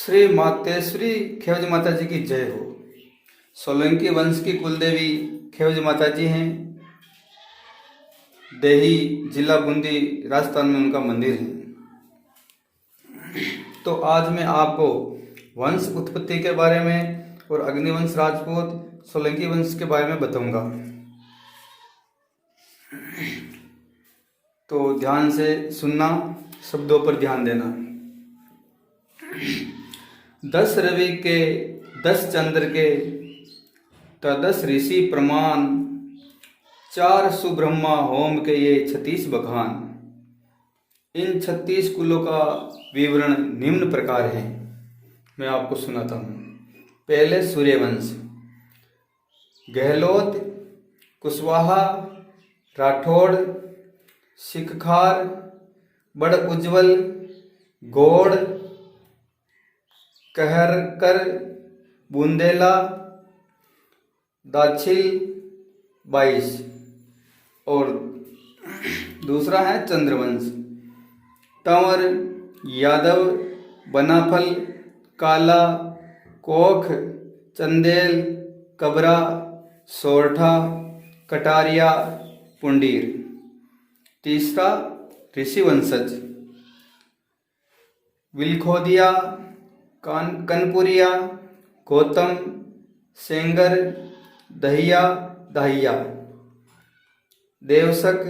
श्री मातेश्वरी खेवज माता जी की जय हो। सोलंकी वंश की कुलदेवी खेवज माता जी हैं। देही जिला बूंदी राजस्थान में उनका मंदिर है। तो आज मैं आपको वंश उत्पत्ति के बारे में और अग्निवंश राजपूत सोलंकी वंश के बारे में बताऊंगा। तो ध्यान से सुनना, शब्दों पर ध्यान देना। 10 रवि के 10 चंद्र के 10 ऋषि प्रमाण 4 सुब्रह्मा होम के ये 36 बखान। इन 36 कुलों का विवरण निम्न प्रकार है, मैं आपको सुनाता हूँ। पहले सूर्यवंश, गहलोत, कुशवाहा, राठौड़, सिखखार, बड़ उज्ज्वल, गौड़, कहरकर, बुंदेला, दाछिल 22। और दूसरा है चंद्रवंश, तंवर, यादव, बनाफल, काला, कोख, चंदेल, कबरा, सोरठा, कटारिया, पुंडीर। तीसरा ऋषि वंशज, विलखोदिया, कनपुरिया, गौतम, सेंगर, दहिया, दाहिया, देवसक,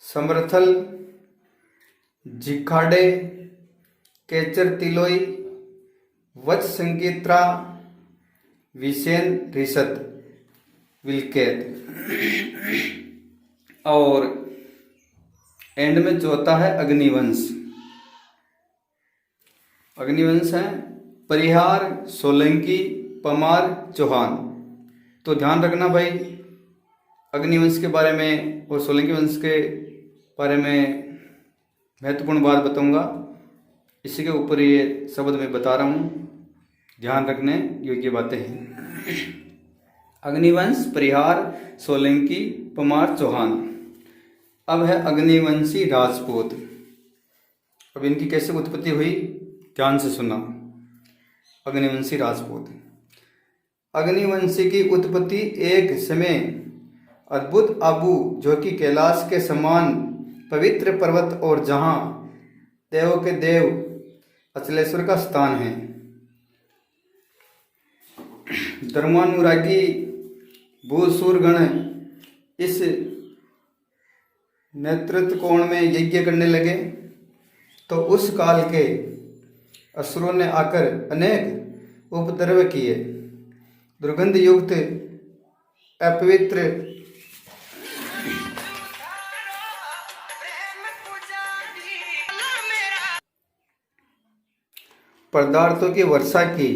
समर्थल, जिखाड़े, केचर तिलोई, वच संगीत्रा, विसेन रिसत, विलकेत। और एंड में चौथा है अग्निवंश। अग्निवंश है परिहार, सोलंकी, पमार, चौहान। तो ध्यान रखना भाई, अग्निवंश के बारे में और सोलंकी वंश के बारे में महत्वपूर्ण बात बताऊंगा। इसी के ऊपर ये शब्द मैं बता रहा हूँ, ध्यान रखने योग्य बातें हैं। अग्निवंश, परिहार, सोलंकी, पमार, चौहान। अब है अग्निवंशी राजपूत। अब इनकी कैसे उत्पत्ति हुई, ध्यान से सुनना। अग्निवंशी राजपूत। अग्निवंशी की उत्पत्ति एक समय अद्भुत आबू, जो कि कैलाश के समान पवित्र पर्वत और जहां देवों के देव अचलेश्वर का स्थान है, धर्मानुरागी भूसुरगण इस नेतृत्व कोण में यज्ञ करने लगे। तो उस काल के असुरों ने आकर अनेक उपद्रव किए। दुर्गंध युक्त अपवित्र पदार्थों की वर्षा की।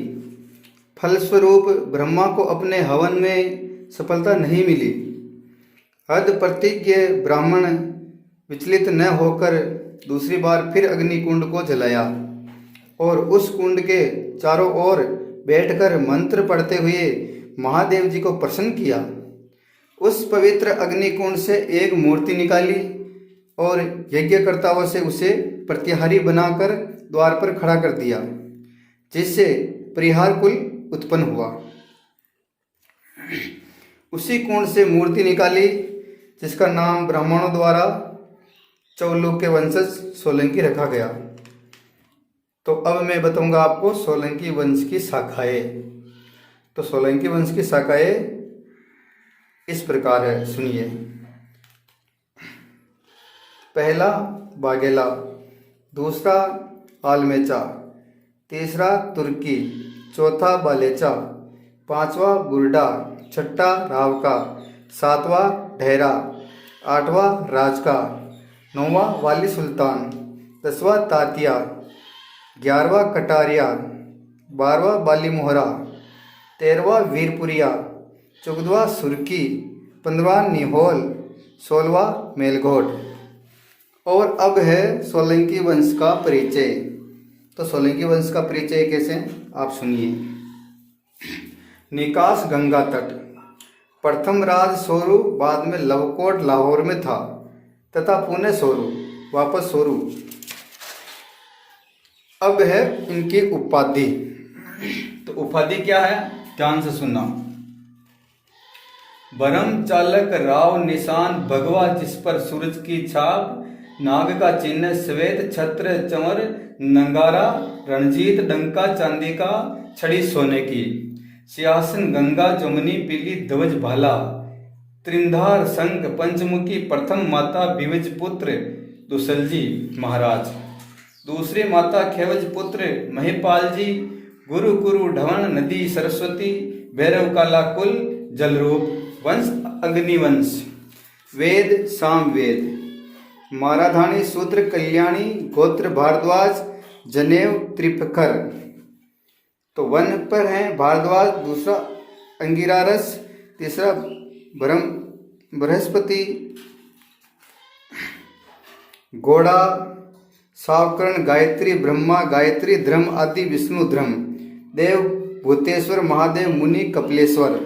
फलस्वरूप ब्रह्मा को अपने हवन में सफलता नहीं मिली। हद प्रतिज्ञ ब्राह्मण विचलित न होकर दूसरी बार फिर अग्नि कुंड को जलाया और उस कुंड के चारों ओर बैठकर मंत्र पढ़ते हुए महादेव जी को प्रसन्न किया। उस पवित्र अग्नि कुंड से एक मूर्ति निकाली और यज्ञकर्ताओं से उसे प्रतिहारी बनाकर द्वार पर खड़ा कर दिया, जिससे परिहार कुल उत्पन्न हुआ। उसी कुंड से मूर्ति निकाली जिसका नाम ब्राह्मणों द्वारा चौलुक के वंशज सोलंकी रखा गया। तो अब मैं बताऊंगा आपको सोलंकी वंश की शाखाएं। तो सोलंकी वंश की शाखाएं इस प्रकार है, सुनिए। पहला बागेला, दूसरा आलमेचा, तीसरा तुर्की, चौथा बालेचा, पांचवा बुर्डा, छठा रावका, सातवां ढेरा, आठवां राजका, नौवां वाली सुल्तान, 10वां तातिया, 11वां कटारिया, 12वां बाली मोहरा, 13वां वीरपुरिया, 14वां सुरकी, 15वां निहोल, 16वां मेलघोट। और अब है सोलंकी वंश का परिचय। तो सोलंकी वंश का परिचय कैसे, आप सुनिए। निकास गंगा तट। प्रथम राज सोरू, बाद में लवकोट लाहौर में था तथा पुणे सोरू, वापस सोरू। अब है इनकी उपाधि। तो उपाधि क्या है, ध्यान से सुनना। भरम चालक राव निशान भगवा जिस पर सूरज की छाप, नाग का चिन्ह श्वेत छत्र चंवर नंगारा, रणजीत डंका चांदी का छड़ी सोने की, सिंहासन गंगा जमुनी पीली ध्वज भाला, त्रिंधार संघ पंचमुखी प्रथम माता विवज पुत्र दुसलजी महाराज, दूसरे माता खेवज पुत्र महिपाल जी, गुरु कुरु ढवन नदी सरस्वती, भैरव काला कुल जलरूप, वंश अग्निवंश, वेद सामवेद, माराधानी सूत्र कल्याणी, गोत्र भारद्वाज, जनेव त्रिपखर। तो वन पर है भारद्वाज, दूसरा अंगिरारस, तीसरा बृहस्पति, घोड़ा सावकर्ण, गायत्री ब्रह्मा, गायत्री ध्रम आदि विष्णु ध्रम, देव भूतेश्वर, महादेव मुनि कपिलेश्वर।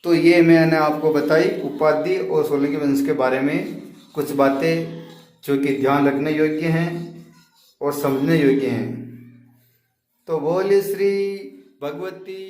तो ये मैंने आपको बताई उपाधि और सोलंकी वंश के बारे में कुछ बातें जो कि ध्यान रखने योग्य हैं और समझने योग्य हैं। तो बोले श्री भगवती